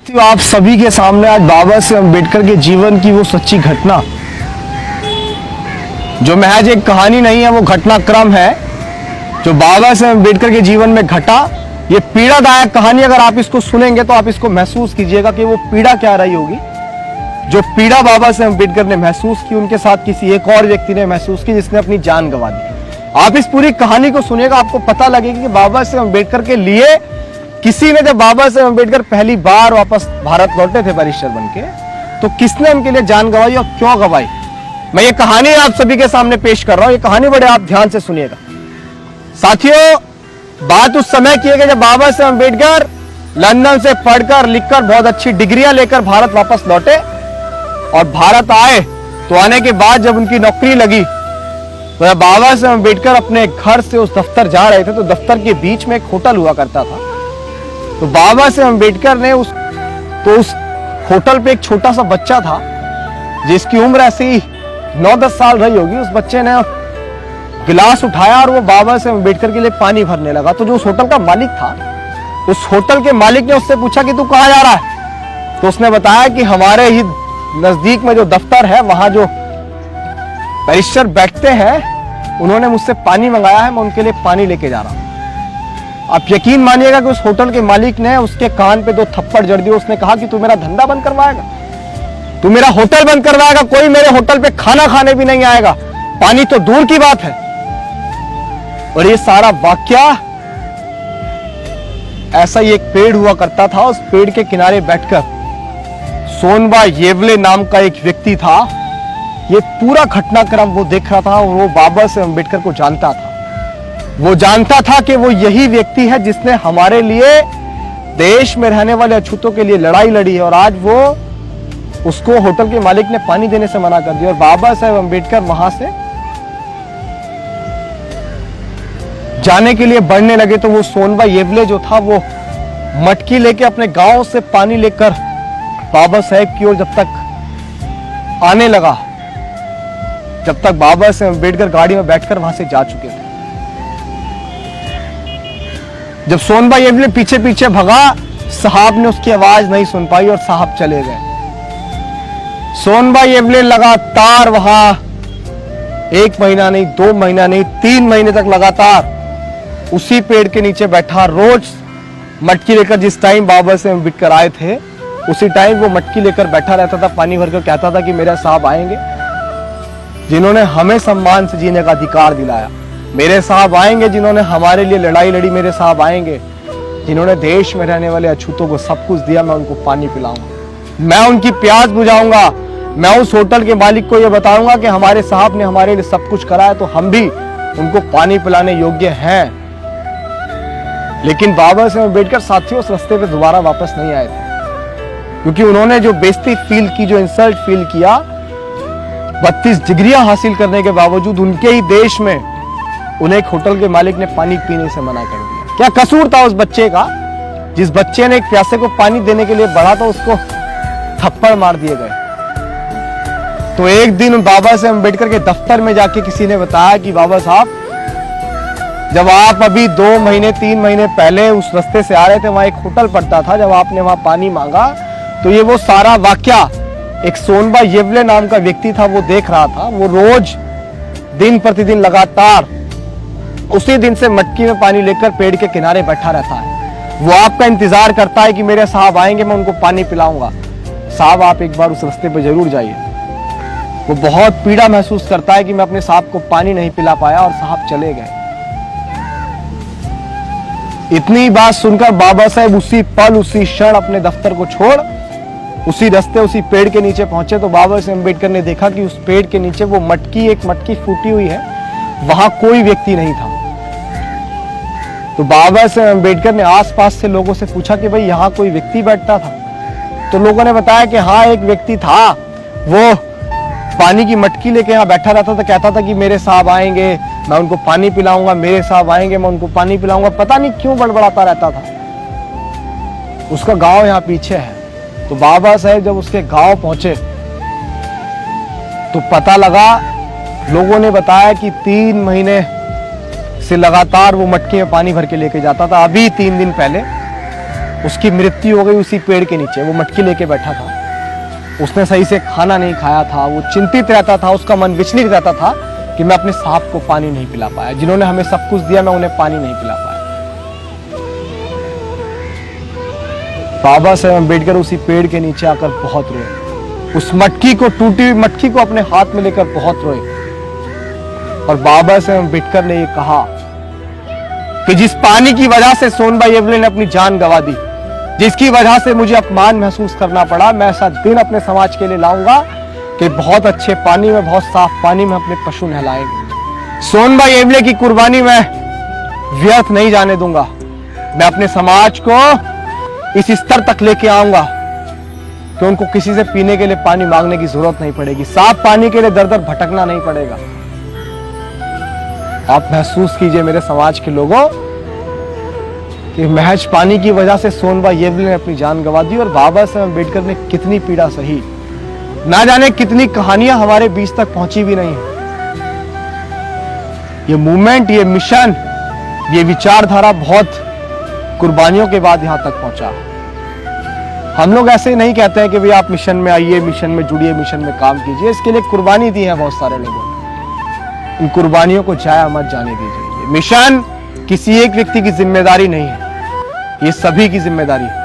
तो आप सभी के सामने आज बाबा साहेब अम्बेडकर के जीवन की वो सच्ची घटना, जो महज एक कहानी नहीं है, वो घटनाक्रम है जो बाबा साहेब अम्बेडकर के जीवन में घटा। ये पीड़ादायक कहानी अगर आप इसको सुनेंगे तो आप इसको महसूस कीजिएगा कि वो पीड़ा क्या रही होगी। जो पीड़ा बाबा साहेब अम्बेडकर ने महसूस की, उनके साथ किसी एक और व्यक्ति ने महसूस की जिसने अपनी जान गंवा दी। आप इस पूरी कहानी को सुनिएगा, आपको पता लगेगा कि बाबा साहेब अम्बेडकर के लिए किसी ने, जब बाबा साहेब अम्बेडकर पहली बार वापस भारत लौटे थे बैरिस्टर बनके, तो किसने उनके लिए जान गंवाई और क्यों गंवाई। मैं ये कहानी आप सभी के सामने पेश कर रहा हूं। ये कहानी बड़े आप ध्यान से सुनिएगा साथियों। बात उस समय की है कि जब बाबा साहेब अम्बेडकर लंदन से पढ़कर लिखकर बहुत अच्छी डिग्रियां लेकर भारत वापस लौटे और भारत आए, तो आने के बाद जब उनकी नौकरी लगी, तो जब बाबा साहेब अम्बेडकर अपने घर से उस दफ्तर जा रहे थे, तो दफ्तर के बीच में एक होटल हुआ करता था। तो बाबा साहेब अम्बेडकर ने उस होटल पे एक छोटा सा बच्चा था जिसकी उम्र ऐसी 9-10 साल रही होगी। उस बच्चे ने गिलास उठाया और वो बाबा साहेब अम्बेडकर के लिए पानी भरने लगा। तो जो उस होटल का मालिक था, उस होटल के मालिक ने उससे पूछा कि तू कहां जा रहा है। तो उसने बताया कि हमारे ही नजदीक में जो दफ्तर है, वहां जो बैरिस्टर बैठते हैं, उन्होंने मुझसे पानी मंगाया है, मैं उनके लिए पानी लेके जा रहा हूं। आप यकीन मानिएगा कि उस होटल के मालिक ने उसके कान पे 2 थप्पड़ जड़ दिए। उसने कहा कि तू मेरा धंधा बंद करवाएगा, तू मेरा होटल बंद करवाएगा, कोई मेरे होटल पे खाना खाने भी नहीं आएगा, पानी तो दूर की बात है। और ये सारा वाकया ऐसा ही एक पेड़ हुआ करता था। उस पेड़ के किनारे बैठकर सोनबा येवले नाम का एक व्यक्ति था। ये पूरा घटनाक्रम वो देख रहा था और वो बाबा साहेब अम्बेडकर को जानता था। वो जानता था कि वो यही व्यक्ति है जिसने हमारे लिए, देश में रहने वाले अछूतों के लिए लड़ाई लड़ी है। और आज वो, उसको होटल के मालिक ने पानी देने से मना कर दिया। और बाबा साहेब अम्बेडकर वहां से जाने के लिए बढ़ने लगे, तो वो सोनबा येवले जो था, वो मटकी लेके अपने गांव से पानी लेकर बाबा साहेब की ओर जब तक आने लगा, जब तक बाबा साहेब अम्बेडकर गाड़ी में बैठकर वहां से जा चुके थे। जब सोनबा येवले पीछे पीछे भगा, साहब ने उसकी आवाज नहीं सुन पाई और साहब चले गए। सोनबा येवले लगातार वहां 1 महीना नहीं, 2 महीना नहीं, 3 महीने तक लगातार उसी पेड़ के नीचे बैठा, रोज मटकी लेकर, जिस टाइम बाबा साहेब अम्बेडकर आए थे उसी टाइम वो मटकी लेकर बैठा रहता था, पानी भरकर कहता था कि मेरे साहब आएंगे जिन्होंने हमें सम्मान से जीने का अधिकार दिलाया, मेरे साहब आएंगे जिन्होंने हमारे लिए लड़ाई लड़ी, मेरे साहब आएंगे जिन्होंने देश में रहने वाले अछूतों को सब कुछ दिया, मैं उनको पानी पिलाऊंगा, मैं उनकी प्यास बुझाऊंगा, मैं उस होटल के मालिक को यह बताऊंगा कि हमारे साहब ने हमारे लिए सब कुछ करा है, तो हम भी उनको पानी पिलाने योग्य हैं। लेकिन बाबा साहेब अम्बेडकर साथियों उस रास्ते पे दोबारा वापस नहीं आए थे, क्योंकि उन्होंने जो बेइज्जती फील की, जो इंसल्ट फील किया, 32 डिग्रियां हासिल करने के बावजूद उनके ही देश में उन्हें एक होटल के मालिक ने पानी पीने से मना कर दिया। क्या कसूर था उस बच्चे का? जिस बच्चे ने एक प्यासे को पानी देने के लिए बढ़ा था, उसको थप्पड़ मार दिए गए। तो एक दिन बाबा साहेब अम्बेडकर के दफ्तर में जाके किसी ने बताया कि बाबा साहब, जब आप अभी 2 महीने 3 महीने पहले उस रास्ते से आ रहे थे, वहां एक होटल पड़ता था, जब आपने वहां पानी मांगा, तो ये वो सारा वाकया एक सोनबा येवले नाम का व्यक्ति था, वो देख रहा था। वो रोज दिन प्रतिदिन लगातार उसी दिन से मटकी में पानी लेकर पेड़ के किनारे बैठा रहता है। वो आपका इंतजार करता है कि मेरे साहब आएंगे, मैं उनको पानी पिलाऊंगा। साहब आप एक बार उस रास्ते पर जरूर जाइए। वो बहुत पीड़ा महसूस करता है कि मैं अपने साहब को पानी नहीं पिला पाया और साहब चले गए। इतनी बात सुनकर बाबा साहेब उसी पल, उसी क्षण अपने दफ्तर को छोड़ उसी रास्ते, उसी पेड़ के नीचे पहुंचे। तो बाबा साहेब अम्बेडकर ने देखा कि उस पेड़ के नीचे वो मटकी, एक मटकी फूटी हुई है, वहां कोई व्यक्ति नहीं था। तो बाबा साहेब अम्बेडकर ने आसपास से लोगों से पूछा कि भाई यहाँ कोई व्यक्ति बैठता था? तो लोगों ने बताया कि हाँ, एक व्यक्ति था, वो पानी की मटकी लेके यहाँ बैठा रहता था, कहता था कि मेरे साहब आएंगे, मैं उनको पानी पिलाऊंगा, मेरे साहब आएंगे, मैं उनको पानी पिलाऊंगा। पता नहीं क्यों बड़बड़ाता रहता था। उसका गांव यहाँ पीछे है। तो बाबा साहेब जब उसके गांव पहुंचे तो पता लगा, लोगों ने बताया कि 3 महीने से लगातार वो मटकी में पानी भर के लेके जाता था। अभी 3 दिन पहले उसकी मृत्यु हो गई उसी पेड़ के नीचे। वो मटकी लेके बैठा था, उसने सही से खाना नहीं खाया था, वो चिंतित रहता था, उसका मन विचलित रहता था कि मैं अपने सांप को पानी नहीं पिला पाया। जिन्होंने हमें सब कुछ दिया, मैं उन्हें पानी नहीं पिला पाया। बाबा साहेब अम्बेडकर उसी पेड़ के नीचे आकर बहुत रोए, उस मटकी को, टूटी हुई मटकी को अपने हाथ में लेकर बहुत रोए। और बाबा साहेब अम्बेडकर ने ये कहा कि जिस पानी की वजह से सोनबाई येवले ने अपनी जान गंवा दी, जिसकी वजह से मुझे अपमान महसूस करना पड़ा, मैं ऐसा दिन अपने समाज के लिए लाऊंगा कि बहुत अच्छे पानी में, बहुत साफ पानी में अपने पशु नहलाएंगे। सोनबाई येवले की कुर्बानी मैं व्यर्थ नहीं जाने दूंगा। मैं अपने समाज को इस स्तर तक लेके आऊंगा कि उनको किसी से पीने के लिए पानी मांगने की जरूरत नहीं पड़ेगी, साफ पानी के लिए दर दर भटकना नहीं पड़ेगा। आप महसूस कीजिए मेरे समाज के लोगों कि महज पानी की वजह से सोनबाई येवले ने अपनी जान गंवा दी और बाबा साहेब अम्बेडकर ने कितनी पीड़ा सही। ना जाने कितनी कहानियां हमारे बीच तक पहुंची भी नहीं है। ये मूवमेंट, ये मिशन, ये विचारधारा बहुत कुर्बानियों के बाद यहां तक पहुंचा। हम लोग ऐसे ही नहीं कहते हैं कि भाई आप मिशन में आइए, मिशन में जुड़िए, मिशन में काम कीजिए। इसके लिए कुर्बानी दी है बहुत सारे लोगों ने। इन कुर्बानियों को जाया मत जाने दीजिए। मिशन किसी एक व्यक्ति की जिम्मेदारी नहीं है, ये सभी की जिम्मेदारी है।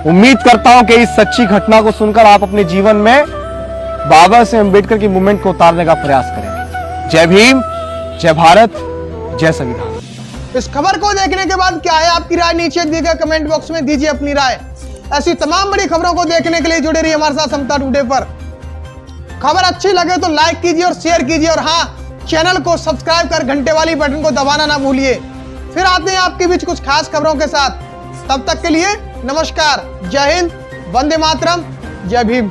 उम्मीद करता हूं कि इस सच्ची घटना को सुनकर आप अपने जीवन में बाबा साहेब अम्बेडकर की मूवमेंट को उतारने का प्रयास करेंगे। जय भीम, जय भारत, जय संविधान। इस खबर को देखने के बाद क्या है आपकी राय, नीचे दिए गए कमेंट बॉक्स में दीजिए अपनी राय। ऐसी तमाम बड़ी खबरों को देखने के लिए जुड़े रहिए हमारे साथ समता टुडे पर। खबर अच्छी लगे तो लाइक कीजिए और शेयर कीजिए, और हाँ, चैनल को सब्सक्राइब कर घंटे वाली बटन को दबाना ना भूलिए। फिर आते हैं आपके बीच कुछ खास खबरों के साथ। तब तक के लिए नमस्कार, जय हिंद, वंदे मातरम, जय भीम।